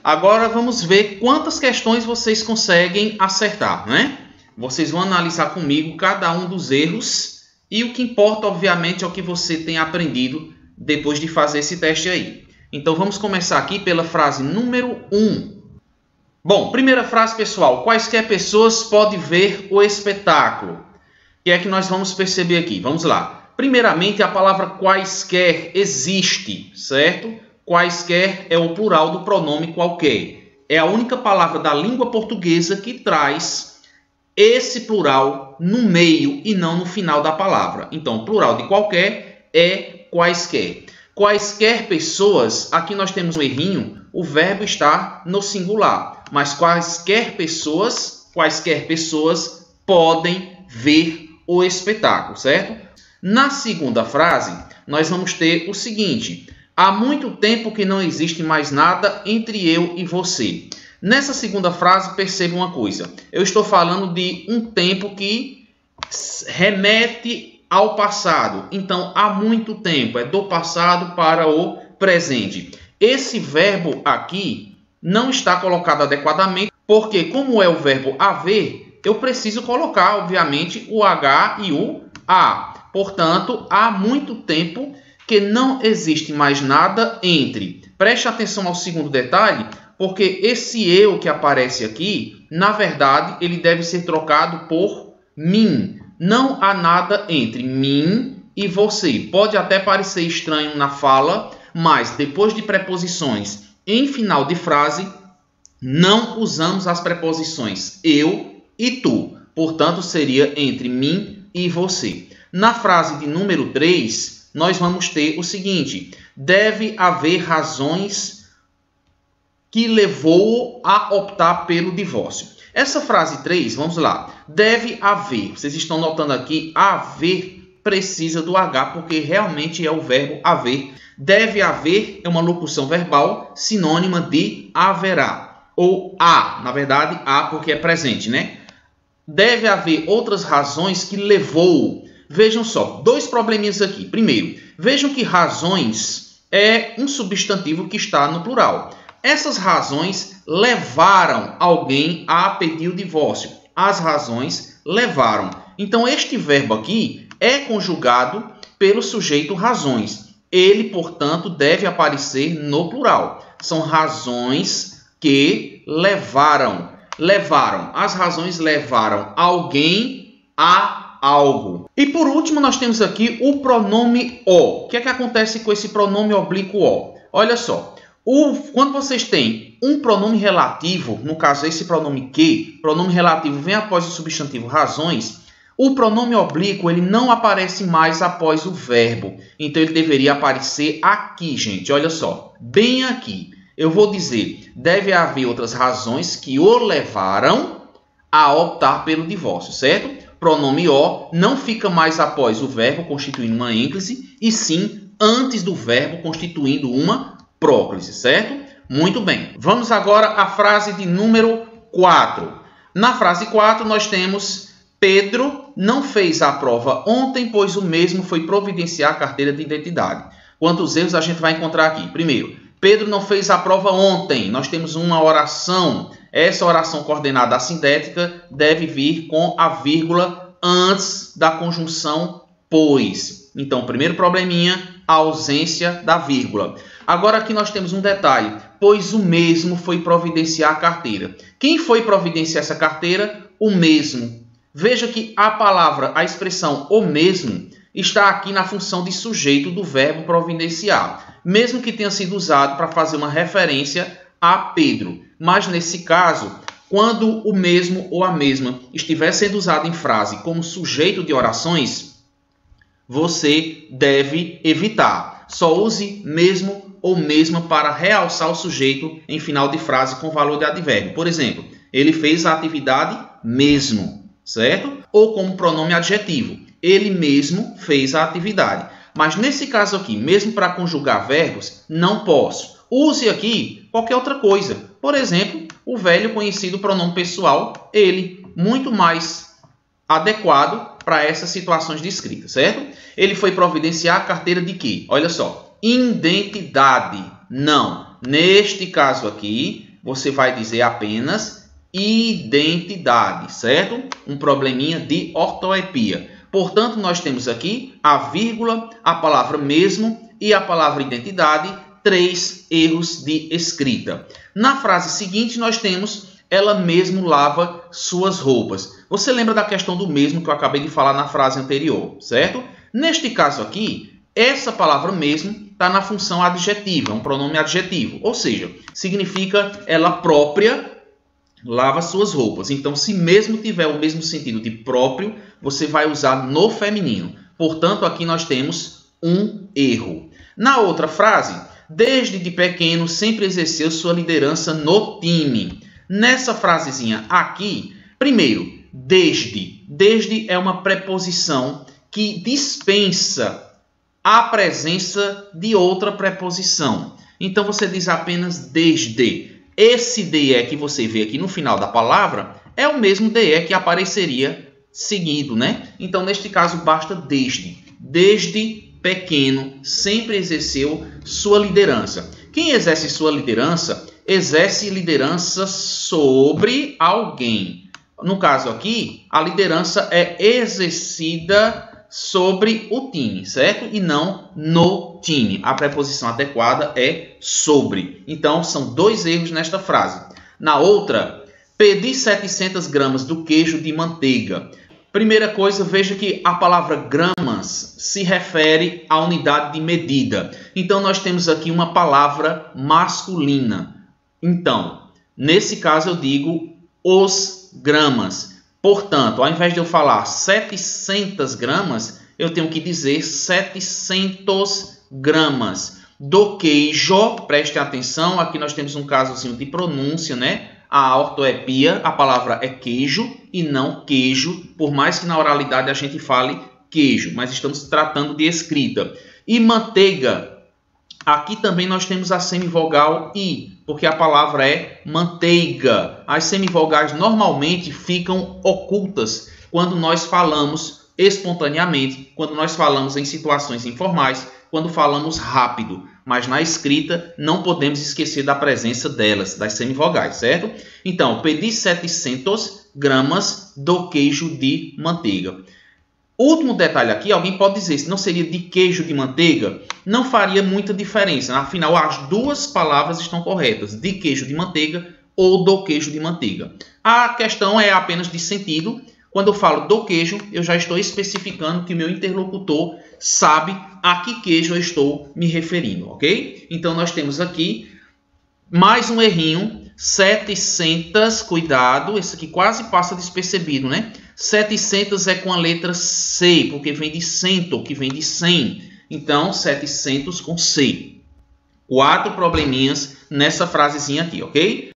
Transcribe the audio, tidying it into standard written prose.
Agora vamos ver quantas questões vocês conseguem acertar, né? Vocês vão analisar comigo cada um dos erros e o que importa, obviamente, é o que você tem aprendido depois de fazer esse teste aí. Então vamos começar aqui pela frase número 1. Bom, primeira frase, pessoal. Quaisquer pessoas podem ver o espetáculo. O que é que nós vamos perceber aqui? Vamos lá. Primeiramente, a palavra quaisquer existe, certo? Quaisquer é o plural do pronome qualquer. É a única palavra da língua portuguesa que traz esse plural no meio e não no final da palavra. Então, o plural de qualquer é quaisquer. Quaisquer pessoas, aqui nós temos um errinho, o verbo está no singular. Mas quaisquer pessoas podem ver o espetáculo, certo? Na segunda frase, nós vamos ter o seguinte: há muito tempo que não existe mais nada entre eu e você. Nessa segunda frase, perceba uma coisa. Eu estou falando de um tempo que remete ao passado. Então, há muito tempo. É do passado para o presente. Esse verbo aqui não está colocado adequadamente, porque como é o verbo haver, eu preciso colocar, obviamente, o H e o A. Portanto, há muito tempo que não existe mais nada entre. Preste atenção ao segundo detalhe, porque esse eu que aparece aqui, na verdade, ele deve ser trocado por mim. Não há nada entre mim e você. Pode até parecer estranho na fala, mas depois de preposições em final de frase, não usamos as preposições eu e tu. Portanto, seria entre mim e você. Na frase de número 3, nós vamos ter o seguinte: deve haver razões que levou a optar pelo divórcio. Essa frase 3, vamos lá. Deve haver. Vocês estão notando aqui, haver precisa do H, porque realmente é o verbo haver. Deve haver é uma locução verbal sinônima de haverá. Ou há, na verdade, há porque é presente, né? Deve haver outras razões que levou. Vejam só, dois probleminhas aqui. Primeiro, vejam que razões é um substantivo que está no plural. Essas razões levaram alguém a pedir o divórcio. As razões levaram. Então, este verbo aqui é conjugado pelo sujeito razões. Ele, portanto, deve aparecer no plural. São razões que levaram. As razões levaram alguém a algo. E por último, nós temos aqui o pronome o. O que é que acontece com esse pronome oblíquo o? Olha só. Quando vocês têm um pronome relativo, no caso esse pronome que, pronome relativo vem após o substantivo razões, o pronome oblíquo ele não aparece mais após o verbo. Então ele deveria aparecer aqui, gente. Olha só, bem aqui. Eu vou dizer, deve haver outras razões que o levaram a optar pelo divórcio, certo? Pronome o não fica mais após o verbo constituindo uma ênclise, e sim antes do verbo constituindo uma próclise, certo? Muito bem. Vamos agora à frase de número 4. Na frase 4 nós temos: Pedro não fez a prova ontem, pois o mesmo foi providenciar a carteira de identidade. Quantos erros a gente vai encontrar aqui? Primeiro, Pedro não fez a prova ontem. Nós temos uma oração. Essa oração coordenada assindética deve vir com a vírgula antes da conjunção pois. Então, primeiro probleminha, a ausência da vírgula. Agora aqui nós temos um detalhe, pois o mesmo foi providenciar a carteira. Quem foi providenciar essa carteira? O mesmo. Veja que a expressão o mesmo está aqui na função de sujeito do verbo providenciar, mesmo que tenha sido usado para fazer uma referência a Pedro. Mas nesse caso, quando o mesmo ou a mesma estiver sendo usado em frase como sujeito de orações, você deve evitar. Só use mesmo ou mesma para realçar o sujeito em final de frase com valor de advérbio. Por exemplo, ele fez a atividade mesmo, certo? Ou como pronome adjetivo, ele mesmo fez a atividade. Mas nesse caso aqui, mesmo para conjugar verbos, não posso. Use aqui qualquer outra coisa. Por exemplo, o velho conhecido pronome pessoal, ele, muito mais adequado para essas situações descritas, certo? Ele foi providenciar a carteira de quê? Olha só, identidade. Não. Neste caso aqui, você vai dizer apenas identidade, certo? Um probleminha de ortoepia. Portanto, nós temos aqui a vírgula, a palavra mesmo e a palavra identidade, 3 erros de escrita. Na frase seguinte, nós temos ela mesmo lava suas roupas. Você lembra da questão do mesmo que eu acabei de falar na frase anterior, certo? Neste caso aqui, essa palavra mesmo está na função adjetiva, um pronome adjetivo. Ou seja, significa ela própria lava suas roupas. Então, se mesmo tiver o mesmo sentido de próprio, você vai usar no feminino. Portanto, aqui nós temos um erro. Na outra frase, desde de pequeno sempre exerceu sua liderança no time. Nessa frasezinha aqui, primeiro, desde. Desde é uma preposição que dispensa a presença de outra preposição. Então, você diz apenas desde. Esse DE que você vê aqui no final da palavra é o mesmo DE que apareceria seguido, né? Então, neste caso, basta desde. Desde pequeno, sempre exerceu sua liderança. Quem exerce sua liderança, exerce liderança sobre alguém. No caso aqui, a liderança é exercida sobre o time, certo? E não no time. A preposição adequada é sobre. Então, são 2 erros nesta frase. Na outra, pedi 700 gramas do queijo de manteiga. Primeira coisa, veja que a palavra gramas se refere à unidade de medida. Então, nós temos aqui uma palavra masculina. Então, nesse caso, eu digo os gramas. Portanto, ao invés de eu falar 700 gramas, eu tenho que dizer 700 gramas do queijo. Preste atenção, aqui nós temos um casozinho de pronúncia, né? A ortoepia, a palavra é queijo e não queijo, por mais que na oralidade a gente fale queijo, mas estamos tratando de escrita. E manteiga, aqui também nós temos a semivogal I, porque a palavra é manteiga. As semivogais normalmente ficam ocultas quando nós falamos espontaneamente, quando nós falamos em situações informais, quando falamos rápido. Mas na escrita não podemos esquecer da presença delas, das semivogais, certo? Então, pedi 700 gramas do queijo de manteiga. Último detalhe aqui, alguém pode dizer, se não seria de queijo de manteiga, não faria muita diferença. Afinal, as 2 palavras estão corretas, de queijo de manteiga ou do queijo de manteiga. A questão é apenas de sentido. Quando eu falo do queijo, eu já estou especificando que o meu interlocutor sabe a que queijo eu estou me referindo, ok? Então, nós temos aqui mais um errinho, 700, cuidado, esse aqui quase passa despercebido, né? 700 é com a letra C, porque vem de cento, que vem de 100. Então, 700 com C. 4 probleminhas nessa frasezinha aqui, ok?